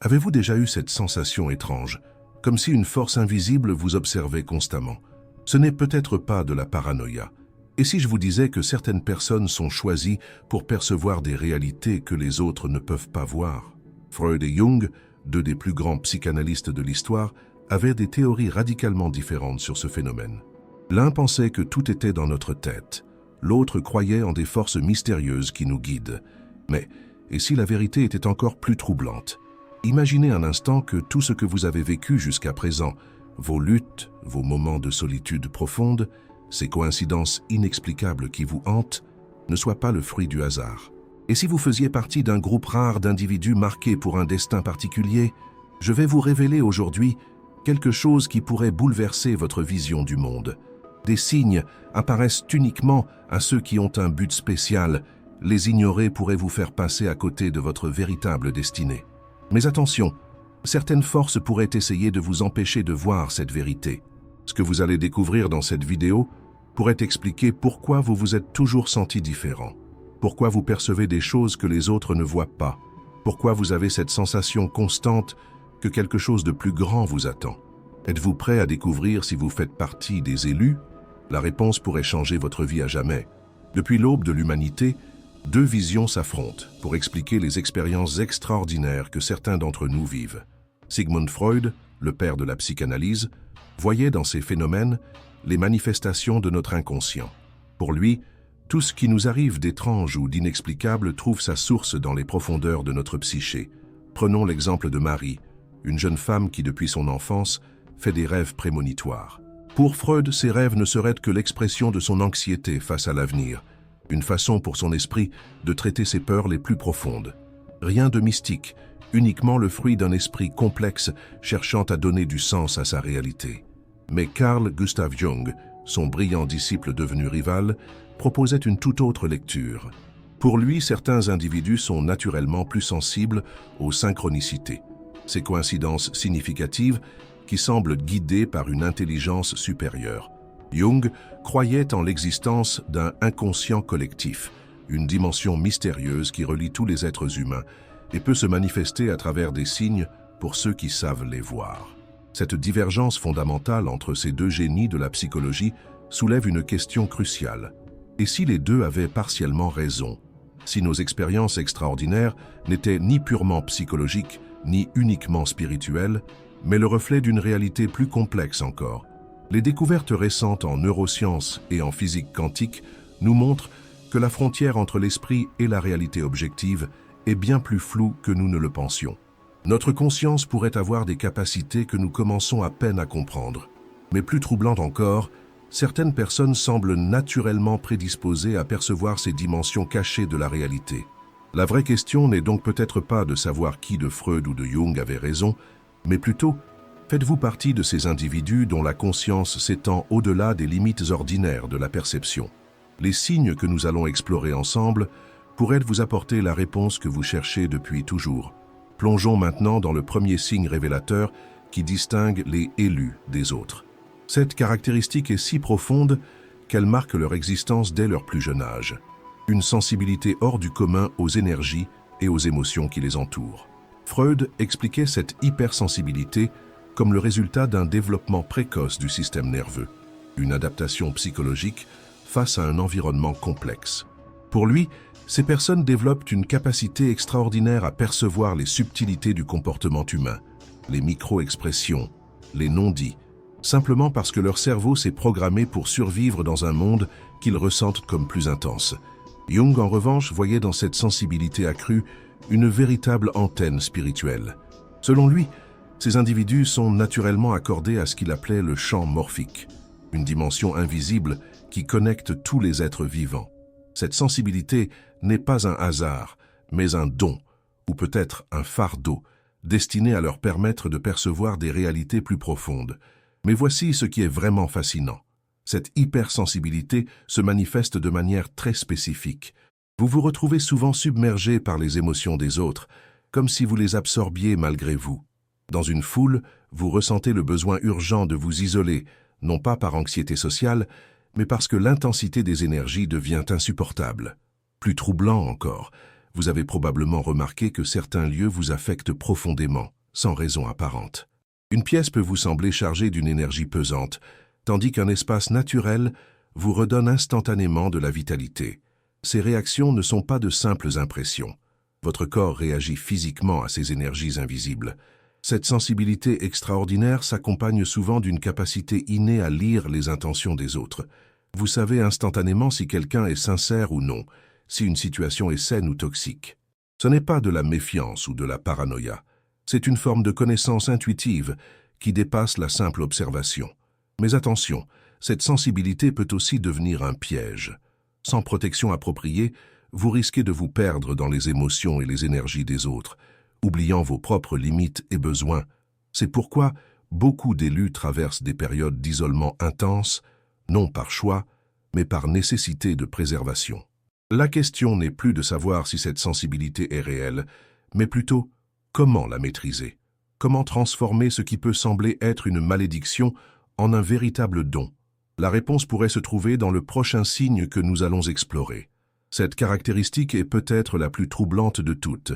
Avez-vous déjà eu cette sensation étrange, comme si une force invisible vous observait constamment? Ce n'est peut-être pas de la paranoïa. Et si je vous disais que certaines personnes sont choisies pour percevoir des réalités que les autres ne peuvent pas voir? Freud et Jung, deux des plus grands psychanalystes de l'histoire, avaient des théories radicalement différentes sur ce phénomène. L'un pensait que tout était dans notre tête, l'autre croyait en des forces mystérieuses qui nous guident. Mais, et si la vérité était encore plus troublante? Imaginez un instant que tout ce que vous avez vécu jusqu'à présent, vos luttes, vos moments de solitude profonde, ces coïncidences inexplicables qui vous hantent, ne soient pas le fruit du hasard. Et si vous faisiez partie d'un groupe rare d'individus marqués pour un destin particulier, je vais vous révéler aujourd'hui quelque chose qui pourrait bouleverser votre vision du monde. Des signes apparaissent uniquement à ceux qui ont un but spécial. Les ignorer pourrait vous faire passer à côté de votre véritable destinée. Mais attention, certaines forces pourraient essayer de vous empêcher de voir cette vérité. Ce que vous allez découvrir dans cette vidéo pourrait expliquer pourquoi vous vous êtes toujours senti différent, pourquoi vous percevez des choses que les autres ne voient pas, pourquoi vous avez cette sensation constante que quelque chose de plus grand vous attend. Êtes-vous prêt à découvrir si vous faites partie des élus? La réponse pourrait changer votre vie à jamais. Depuis l'aube de l'humanité, deux visions s'affrontent pour expliquer les expériences extraordinaires que certains d'entre nous vivent. Sigmund Freud, le père de la psychanalyse, voyait dans ces phénomènes les manifestations de notre inconscient. Pour lui, tout ce qui nous arrive d'étrange ou d'inexplicable trouve sa source dans les profondeurs de notre psyché. Prenons l'exemple de Marie, une jeune femme qui depuis son enfance fait des rêves prémonitoires. Pour Freud, ces rêves ne seraient que l'expression de son anxiété face à l'avenir, une façon pour son esprit de traiter ses peurs les plus profondes. Rien de mystique, uniquement le fruit d'un esprit complexe cherchant à donner du sens à sa réalité. Mais Carl Gustav Jung, son brillant disciple devenu rival, proposait une toute autre lecture. Pour lui, certains individus sont naturellement plus sensibles aux synchronicités, ces coïncidences significatives qui semblent guidées par une intelligence supérieure. Jung croyait en l'existence d'un inconscient collectif, une dimension mystérieuse qui relie tous les êtres humains et peut se manifester à travers des signes pour ceux qui savent les voir. Cette divergence fondamentale entre ces deux génies de la psychologie soulève une question cruciale. Et si les deux avaient partiellement raison? Si nos expériences extraordinaires n'étaient ni purement psychologiques, ni uniquement spirituelles, mais le reflet d'une réalité plus complexe encore? Les découvertes récentes en neurosciences et en physique quantique nous montrent que la frontière entre l'esprit et la réalité objective est bien plus floue que nous ne le pensions. Notre conscience pourrait avoir des capacités que nous commençons à peine à comprendre. Mais plus troublant encore, certaines personnes semblent naturellement prédisposées à percevoir ces dimensions cachées de la réalité. La vraie question n'est donc peut-être pas de savoir qui de Freud ou de Jung avait raison, mais plutôt, faites-vous partie de ces individus dont la conscience s'étend au-delà des limites ordinaires de la perception? Les signes que nous allons explorer ensemble pourraient vous apporter la réponse que vous cherchez depuis toujours. Plongeons maintenant dans le premier signe révélateur qui distingue les élus des autres. Cette caractéristique est si profonde qu'elle marque leur existence dès leur plus jeune âge. Une sensibilité hors du commun aux énergies et aux émotions qui les entourent. Freud expliquait cette hypersensibilité comme le résultat d'un développement précoce du système nerveux, une adaptation psychologique face à un environnement complexe. Pour lui, ces personnes développent une capacité extraordinaire à percevoir les subtilités du comportement humain, les micro-expressions, les non-dits, simplement parce que leur cerveau s'est programmé pour survivre dans un monde qu'ils ressentent comme plus intense. Jung, en revanche, voyait dans cette sensibilité accrue une véritable antenne spirituelle. Selon lui, ces individus sont naturellement accordés à ce qu'il appelait le champ morphique, une dimension invisible qui connecte tous les êtres vivants. Cette sensibilité n'est pas un hasard, mais un don, ou peut-être un fardeau, destiné à leur permettre de percevoir des réalités plus profondes. Mais voici ce qui est vraiment fascinant. Cette hypersensibilité se manifeste de manière très spécifique. Vous vous retrouvez souvent submergé par les émotions des autres, comme si vous les absorbiez malgré vous. Dans une foule, vous ressentez le besoin urgent de vous isoler, non pas par anxiété sociale, mais parce que l'intensité des énergies devient insupportable. Plus troublant encore, Vous avez probablement remarqué que certains lieux vous affectent profondément, sans raison apparente. Une pièce peut vous sembler chargée d'une énergie pesante, tandis qu'un espace naturel vous redonne instantanément de la vitalité. Ces réactions ne sont pas de simples impressions. Votre corps réagit physiquement à ces énergies invisibles. Cette sensibilité extraordinaire s'accompagne souvent d'une capacité innée à lire les intentions des autres. Vous savez instantanément si quelqu'un est sincère ou non, si une situation est saine ou toxique. Ce n'est pas de la méfiance ou de la paranoïa. C'est une forme de connaissance intuitive qui dépasse la simple observation. Mais attention, cette sensibilité peut aussi devenir un piège. Sans protection appropriée, vous risquez de vous perdre dans les émotions et les énergies des autres, oubliant vos propres limites et besoins. C'est pourquoi beaucoup d'élus traversent des périodes d'isolement intense, non par choix, mais par nécessité de préservation. La question n'est plus de savoir si cette sensibilité est réelle, mais plutôt comment la maîtriser. Comment transformer ce qui peut sembler être une malédiction en un véritable don? La réponse pourrait se trouver dans le prochain signe que nous allons explorer. Cette caractéristique est peut-être la plus troublante de toutes,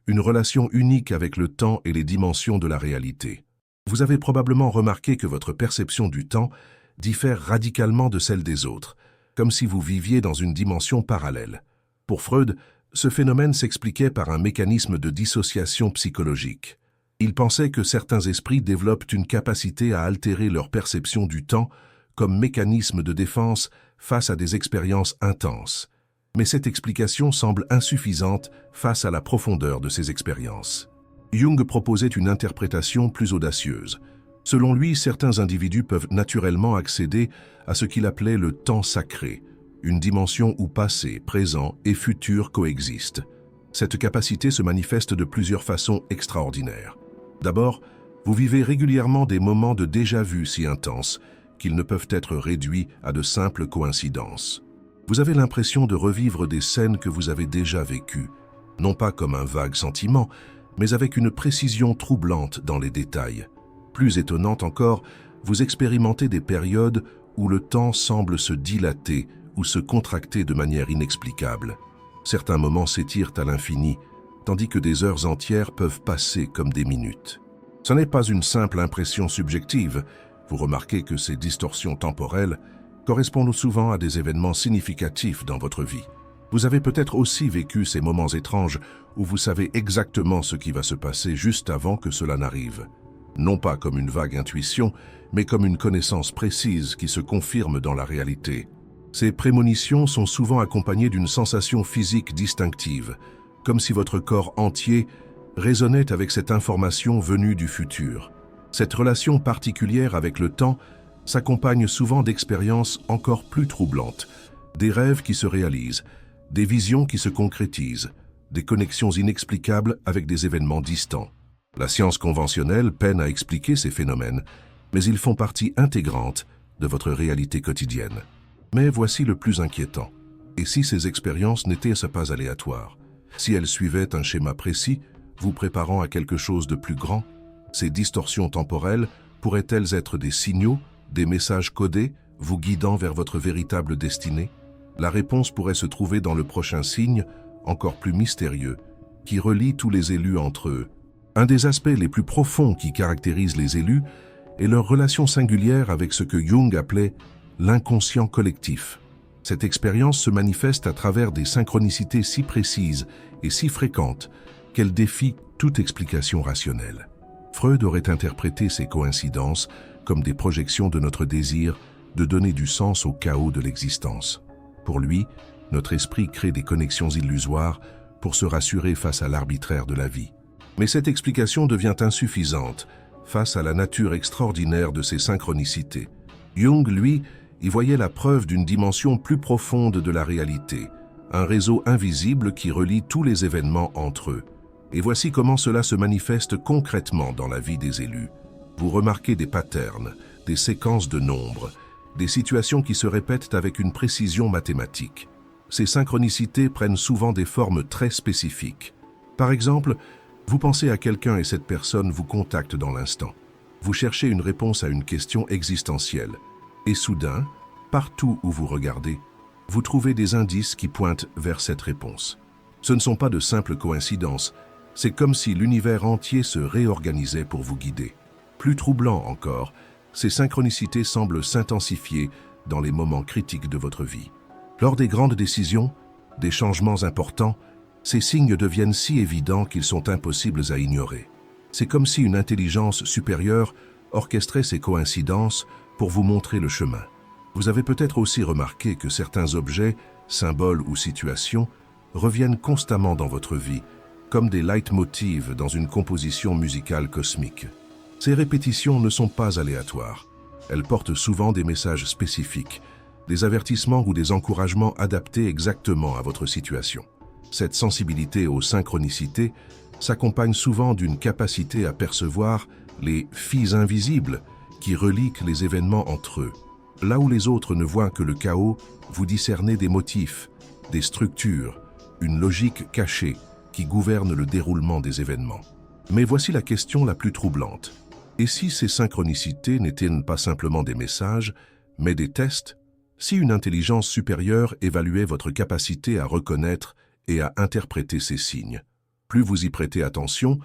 une relation unique avec le temps et les dimensions de la réalité. Vous avez probablement remarqué que votre perception du temps diffère radicalement de celle des autres, comme si vous viviez dans une dimension parallèle. Pour Freud, ce phénomène s'expliquait par un mécanisme de dissociation psychologique. Il pensait que certains esprits développent une capacité à altérer leur perception du temps comme mécanisme de défense face à des expériences intenses. Mais cette explication semble insuffisante face à la profondeur de ces expériences. Jung proposait une interprétation plus audacieuse. Selon lui, certains individus peuvent naturellement accéder à ce qu'il appelait le temps sacré, une dimension où passé, présent et futur coexistent. Cette capacité se manifeste de plusieurs façons extraordinaires. D'abord, vous vivez régulièrement des moments de déjà-vu si intenses qu'ils ne peuvent être réduits à de simples coïncidences. Vous avez l'impression de revivre des scènes que vous avez déjà vécues, non pas comme un vague sentiment, mais avec une précision troublante dans les détails. Plus étonnante encore, vous expérimentez des périodes où le temps semble se dilater ou se contracter de manière inexplicable. Certains moments s'étirent à l'infini, tandis que des heures entières peuvent passer comme des minutes. Ce n'est pas une simple impression subjective. Vous remarquez que ces distorsions temporelles correspondent souvent à des événements significatifs dans votre vie. Vous avez peut-être aussi vécu ces moments étranges où vous savez exactement ce qui va se passer juste avant que cela n'arrive. Non pas comme une vague intuition, mais comme une connaissance précise qui se confirme dans la réalité. Ces prémonitions sont souvent accompagnées d'une sensation physique distinctive, comme si votre corps entier résonnait avec cette information venue du futur. Cette relation particulière avec le temps s'accompagne souvent d'expériences encore plus troublantes, des rêves qui se réalisent, des visions qui se concrétisent, des connexions inexplicables avec des événements distants. La science conventionnelle peine à expliquer ces phénomènes, mais ils font partie intégrante de votre réalité quotidienne. Mais voici le plus inquiétant. Et si ces expériences n'étaient pas aléatoires? Si elles suivaient un schéma précis, vous préparant à quelque chose de plus grand? Ces distorsions temporelles pourraient-elles être des signaux, des messages codés, vous guidant vers votre véritable destinée? La réponse pourrait se trouver dans le prochain signe, encore plus mystérieux, qui relie tous les élus entre eux. Un des aspects les plus profonds qui caractérisent les élus est leur relation singulière avec ce que Jung appelait l'inconscient collectif. Cette expérience se manifeste à travers des synchronicités si précises et si fréquentes qu'elle défie toute explication rationnelle. Freud aurait interprété ces coïncidences comme des projections de notre désir de donner du sens au chaos de l'existence. Pour lui, notre esprit crée des connexions illusoires pour se rassurer face à l'arbitraire de la vie. Mais cette explication devient insuffisante face à la nature extraordinaire de ces synchronicités. Jung, lui, y voyait la preuve d'une dimension plus profonde de la réalité, un réseau invisible qui relie tous les événements entre eux. Et voici comment cela se manifeste concrètement dans la vie des élus. Vous remarquez des patterns, des séquences de nombres, des situations qui se répètent avec une précision mathématique. Ces synchronicités prennent souvent des formes très spécifiques. Par exemple, vous pensez à quelqu'un et cette personne vous contacte dans l'instant. Vous cherchez une réponse à une question existentielle. Et soudain, partout où vous regardez, vous trouvez des indices qui pointent vers cette réponse. Ce ne sont pas de simples coïncidences, c'est comme si l'univers entier se réorganisait pour vous guider. Plus troublant encore, ces synchronicités semblent s'intensifier dans les moments critiques de votre vie. Lors des grandes décisions, des changements importants, ces signes deviennent si évidents qu'ils sont impossibles à ignorer. C'est comme si une intelligence supérieure orchestrait ces coïncidences pour vous montrer le chemin. Vous avez peut-être aussi remarqué que certains objets, symboles ou situations reviennent constamment dans votre vie, comme des leitmotivs dans une composition musicale cosmique. Ces répétitions ne sont pas aléatoires. Elles portent souvent des messages spécifiques, des avertissements ou des encouragements adaptés exactement à votre situation. Cette sensibilité aux synchronicités s'accompagne souvent d'une capacité à percevoir les fils invisibles qui relient les événements entre eux. Là où les autres ne voient que le chaos, vous discernez des motifs, des structures, une logique cachée qui gouverne le déroulement des événements. Mais voici la question la plus troublante. Et si ces synchronicités n'étaient pas simplement des messages, mais des tests? Si une intelligence supérieure évaluait votre capacité à reconnaître et à interpréter ces signes, plus vous y prêtez attention,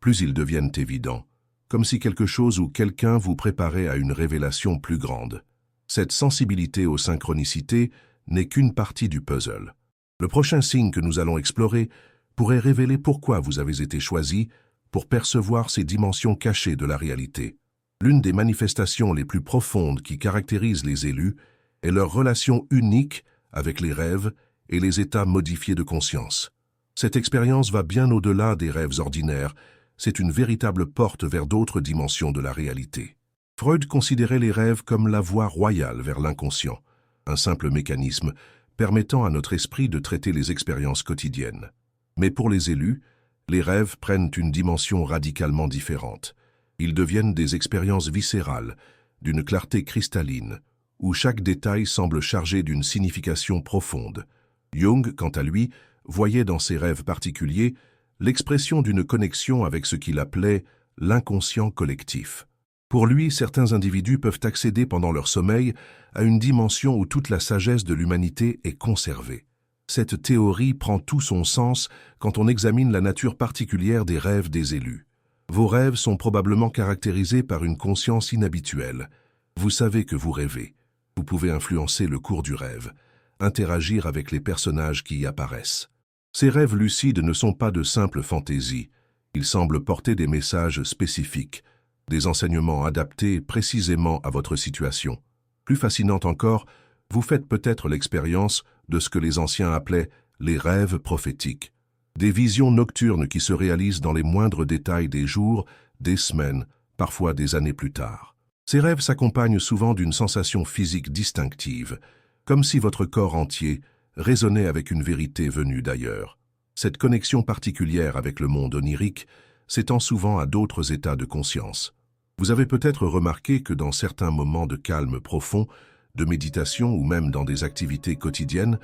plus ils deviennent évidents, comme si quelque chose ou quelqu'un vous préparait à une révélation plus grande. Cette sensibilité aux synchronicités n'est qu'une partie du puzzle. Le prochain signe que nous allons explorer pourrait révéler pourquoi vous avez été choisi pour percevoir ces dimensions cachées de la réalité. L'une des manifestations les plus profondes qui caractérisent les élus est leur relation unique avec les rêves et les états modifiés de conscience. Cette expérience va bien au-delà des rêves ordinaires, c'est une véritable porte vers d'autres dimensions de la réalité. Freud considérait les rêves comme la voie royale vers l'inconscient, un simple mécanisme permettant à notre esprit de traiter les expériences quotidiennes. Mais pour les élus, les rêves prennent une dimension radicalement différente. Ils deviennent des expériences viscérales, d'une clarté cristalline, où chaque détail semble chargé d'une signification profonde. Jung, quant à lui, voyait dans ses rêves particuliers l'expression d'une connexion avec ce qu'il appelait l'inconscient collectif. Pour lui, certains individus peuvent accéder pendant leur sommeil à une dimension où toute la sagesse de l'humanité est conservée. Cette théorie prend tout son sens quand on examine la nature particulière des rêves des élus. Vos rêves sont probablement caractérisés par une conscience inhabituelle. Vous savez que vous rêvez. Vous pouvez influencer le cours du rêve, interagir avec les personnages qui y apparaissent. Ces rêves lucides ne sont pas de simples fantaisies. Ils semblent porter des messages spécifiques, des enseignements adaptés précisément à votre situation. Plus fascinante encore, vous faites peut-être l'expérience de ce que les anciens appelaient les rêves prophétiques. Des visions nocturnes qui se réalisent dans les moindres détails des jours, des semaines, parfois des années plus tard. Ces rêves s'accompagnent souvent d'une sensation physique distinctive, comme si votre corps entier résonnait avec une vérité venue d'ailleurs. Cette connexion particulière avec le monde onirique s'étend souvent à d'autres états de conscience. Vous avez peut-être remarqué que dans certains moments de calme profond, de méditation ou même dans des activités quotidiennes,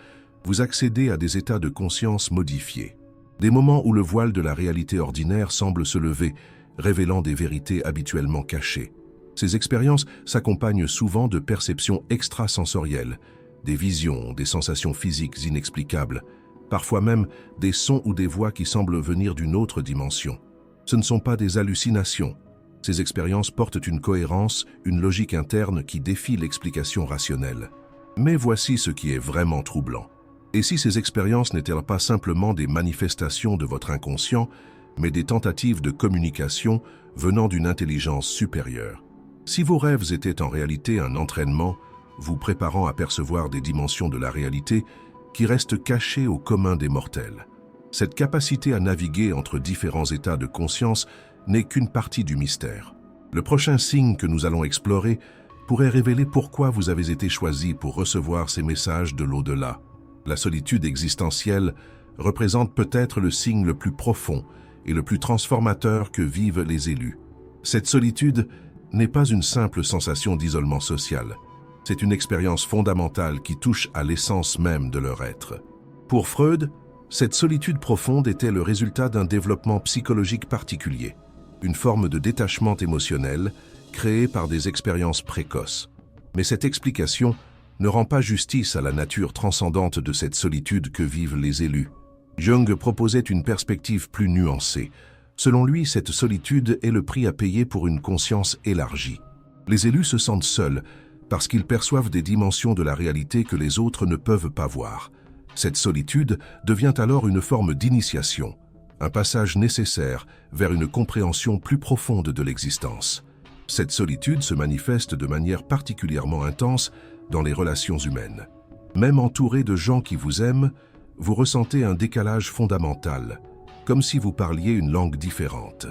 vous accédez à des états de conscience modifiés. Des moments où le voile de la réalité ordinaire semble se lever, révélant des vérités habituellement cachées. Ces expériences s'accompagnent souvent de perceptions extrasensorielles, des visions, des sensations physiques inexplicables, parfois même des sons ou des voix qui semblent venir d'une autre dimension. Ce ne sont pas des hallucinations. Ces expériences portent une cohérence, une logique interne qui défie l'explication rationnelle. Mais voici ce qui est vraiment troublant. Et si ces expériences n'étaient pas simplement des manifestations de votre inconscient, mais des tentatives de communication venant d'une intelligence supérieure? Si vos rêves étaient en réalité un entraînement, vous préparant à percevoir des dimensions de la réalité qui restent cachées au commun des mortels. Cette capacité à naviguer entre différents états de conscience n'est qu'une partie du mystère. Le prochain signe que nous allons explorer pourrait révéler pourquoi vous avez été choisi pour recevoir ces messages de l'au-delà. La solitude existentielle représente peut-être le signe le plus profond et le plus transformateur que vivent les élus. Cette solitude n'est pas une simple sensation d'isolement social. C'est une expérience fondamentale qui touche à l'essence même de leur être. Pour Freud, cette solitude profonde était le résultat d'un développement psychologique particulier, une forme de détachement émotionnel créé par des expériences précoces. Mais cette explication ne rend pas justice à la nature transcendante de cette solitude que vivent les élus. Jung proposait une perspective plus nuancée. Selon lui, cette solitude est le prix à payer pour une conscience élargie. Les élus se sentent seuls parce qu'ils perçoivent des dimensions de la réalité que les autres ne peuvent pas voir. Cette solitude devient alors une forme d'initiation, un passage nécessaire vers une compréhension plus profonde de l'existence. Cette solitude se manifeste de manière particulièrement intense dans les relations humaines. Même entouré de gens qui vous aiment, vous ressentez un décalage fondamental, comme si vous parliez une langue différente.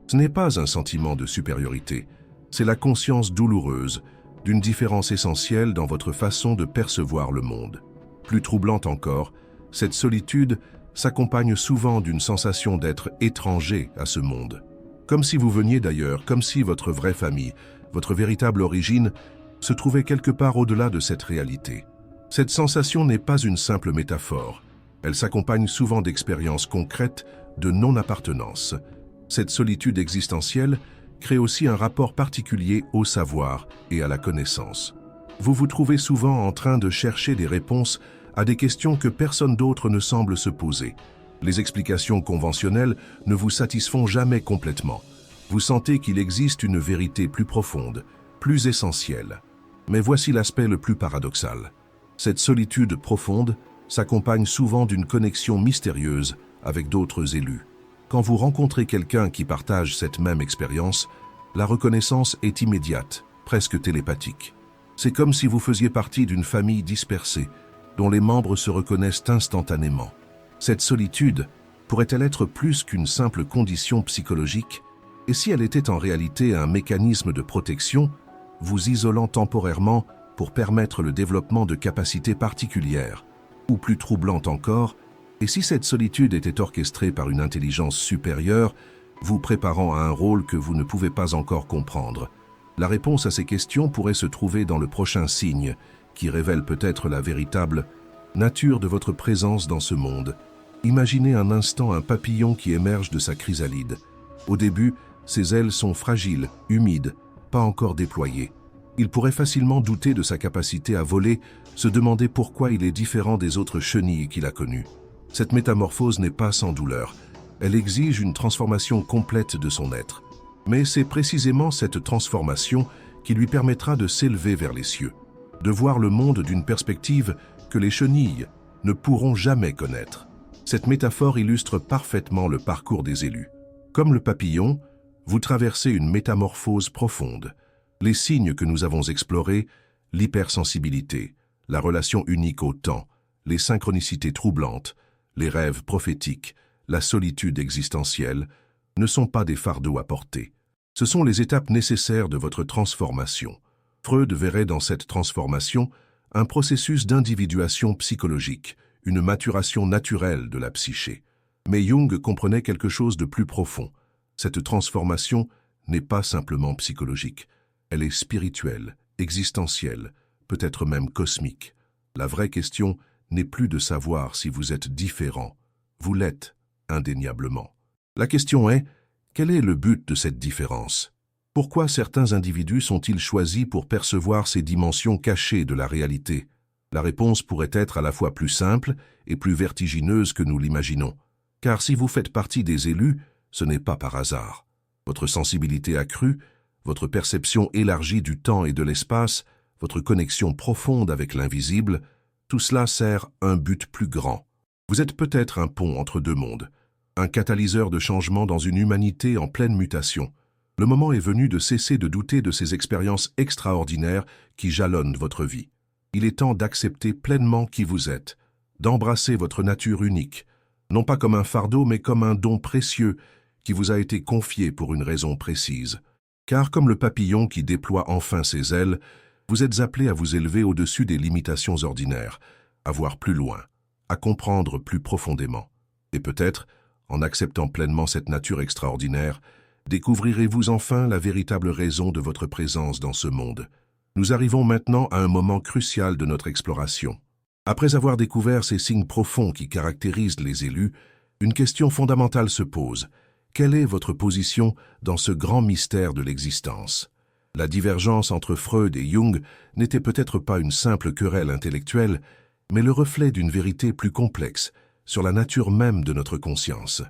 Ce n'est pas un sentiment de supériorité, c'est la conscience douloureuse d'une différence essentielle dans votre façon de percevoir le monde. Plus troublante encore, cette solitude s'accompagne souvent d'une sensation d'être étranger à ce monde. Comme si vous veniez d'ailleurs, comme si votre vraie famille, votre véritable origine, se trouvait quelque part au-delà de cette réalité. Cette sensation n'est pas une simple métaphore. Elle s'accompagne souvent d'expériences concrètes de non-appartenance. Cette solitude existentielle crée aussi un rapport particulier au savoir et à la connaissance. Vous vous trouvez souvent en train de chercher des réponses à des questions que personne d'autre ne semble se poser. Les explications conventionnelles ne vous satisfont jamais complètement. Vous sentez qu'il existe une vérité plus profonde, plus essentielle. Mais voici l'aspect le plus paradoxal. Cette solitude profonde s'accompagne souvent d'une connexion mystérieuse avec d'autres élus. Quand vous rencontrez quelqu'un qui partage cette même expérience, la reconnaissance est immédiate, presque télépathique. C'est comme si vous faisiez partie d'une famille dispersée, dont les membres se reconnaissent instantanément. Cette solitude pourrait-elle être plus qu'une simple condition psychologique? Et si elle était en réalité un mécanisme de protection, vous isolant temporairement pour permettre le développement de capacités particulières? Ou plus troublante encore, et si cette solitude était orchestrée par une intelligence supérieure, vous préparant à un rôle que vous ne pouvez pas encore comprendre? La réponse à ces questions pourrait se trouver dans le prochain signe, qui révèle peut-être la véritable nature de votre présence dans ce monde. Imaginez un instant un papillon qui émerge de sa chrysalide. Au début, ses ailes sont fragiles, humides, pas encore déployées. Il pourrait facilement douter de sa capacité à voler, se demander pourquoi il est différent des autres chenilles qu'il a connues. Cette métamorphose n'est pas sans douleur. Elle exige une transformation complète de son être. Mais c'est précisément cette transformation qui lui permettra de s'élever vers les cieux, de voir le monde d'une perspective que les chenilles ne pourront jamais connaître. Cette métaphore illustre parfaitement le parcours des élus. Comme le papillon, vous traversez une métamorphose profonde. Les signes que nous avons explorés, l'hypersensibilité, la relation unique au temps, les synchronicités troublantes, les rêves prophétiques, la solitude existentielle, ne sont pas des fardeaux à porter. Ce sont les étapes nécessaires de votre transformation. Freud verrait dans cette transformation un processus d'individuation psychologique, une maturation naturelle de la psyché. Mais Jung comprenait quelque chose de plus profond. Cette transformation n'est pas simplement psychologique. Elle est spirituelle, existentielle, peut-être même cosmique. La vraie question n'est plus de savoir si vous êtes différent. Vous l'êtes, indéniablement. La question est, quel est le but de cette différence? Pourquoi certains individus sont-ils choisis pour percevoir ces dimensions cachées de la réalité? La réponse pourrait être à la fois plus simple et plus vertigineuse que nous l'imaginons. Car si vous faites partie des élus, ce n'est pas par hasard. Votre sensibilité accrue, votre perception élargie du temps et de l'espace, votre connexion profonde avec l'invisible, tout cela sert un but plus grand. Vous êtes peut-être un pont entre deux mondes, un catalyseur de changement dans une humanité en pleine mutation. Le moment est venu de cesser de douter de ces expériences extraordinaires qui jalonnent votre vie. Il est temps d'accepter pleinement qui vous êtes, d'embrasser votre nature unique, non pas comme un fardeau mais comme un don précieux qui vous a été confié pour une raison précise. Car comme le papillon qui déploie enfin ses ailes, vous êtes appelé à vous élever au-dessus des limitations ordinaires, à voir plus loin, à comprendre plus profondément. Et peut-être, en acceptant pleinement cette nature extraordinaire, découvrirez-vous enfin la véritable raison de votre présence dans ce monde. Nous arrivons maintenant à un moment crucial de notre exploration. Après avoir découvert ces signes profonds qui caractérisent les élus, une question fondamentale se pose. Quelle est votre position dans ce grand mystère de l'existence? La divergence entre Freud et Jung n'était peut-être pas une simple querelle intellectuelle, mais le reflet d'une vérité plus complexe, sur la nature même de notre conscience.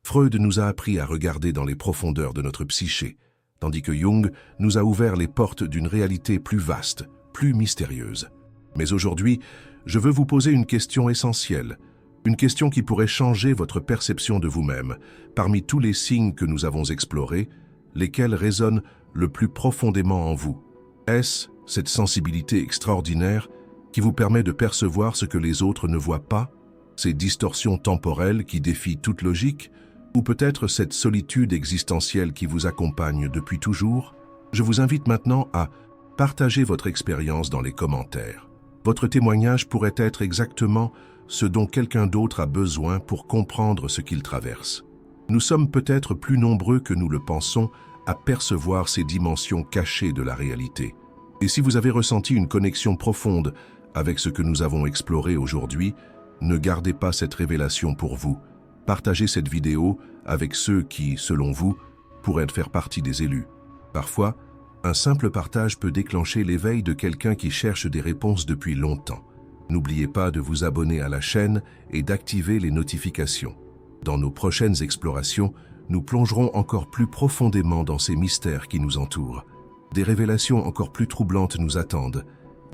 Freud nous a appris à regarder dans les profondeurs de notre psyché, tandis que Jung nous a ouvert les portes d'une réalité plus vaste, plus mystérieuse. Mais aujourd'hui, je veux vous poser une question essentielle, une question qui pourrait changer votre perception de vous-même, parmi tous les signes que nous avons explorés, lesquels résonnent le plus profondément en vous. Est-ce cette sensibilité extraordinaire qui vous permet de percevoir ce que les autres ne voient pas, ces distorsions temporelles qui défient toute logique, ou peut-être cette solitude existentielle qui vous accompagne depuis toujours? Je vous invite maintenant à partager votre expérience dans les commentaires. Votre témoignage pourrait être exactement ce dont quelqu'un d'autre a besoin pour comprendre ce qu'il traverse. Nous sommes peut-être plus nombreux que nous le pensons à percevoir ces dimensions cachées de la réalité. Et si vous avez ressenti une connexion profonde avec ce que nous avons exploré aujourd'hui, ne gardez pas cette révélation pour vous. Partagez cette vidéo avec ceux qui, selon vous, pourraient faire partie des élus. Parfois, un simple partage peut déclencher l'éveil de quelqu'un qui cherche des réponses depuis longtemps. N'oubliez pas de vous abonner à la chaîne et d'activer les notifications. Dans nos prochaines explorations, nous plongerons encore plus profondément dans ces mystères qui nous entourent. Des révélations encore plus troublantes nous attendent,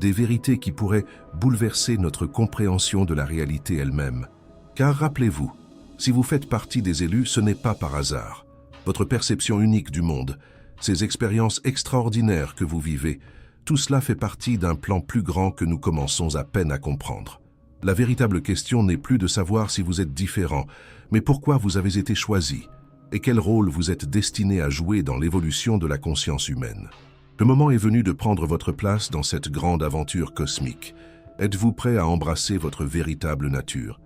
des vérités qui pourraient bouleverser notre compréhension de la réalité elle-même. Car rappelez-vous, si vous faites partie des élus, ce n'est pas par hasard. Votre perception unique du monde, ces expériences extraordinaires que vous vivez, tout cela fait partie d'un plan plus grand que nous commençons à peine à comprendre. La véritable question n'est plus de savoir si vous êtes différent, mais pourquoi vous avez été choisi et quel rôle vous êtes destiné à jouer dans l'évolution de la conscience humaine. Le moment est venu de prendre votre place dans cette grande aventure cosmique. Êtes-vous prêt à embrasser votre véritable nature?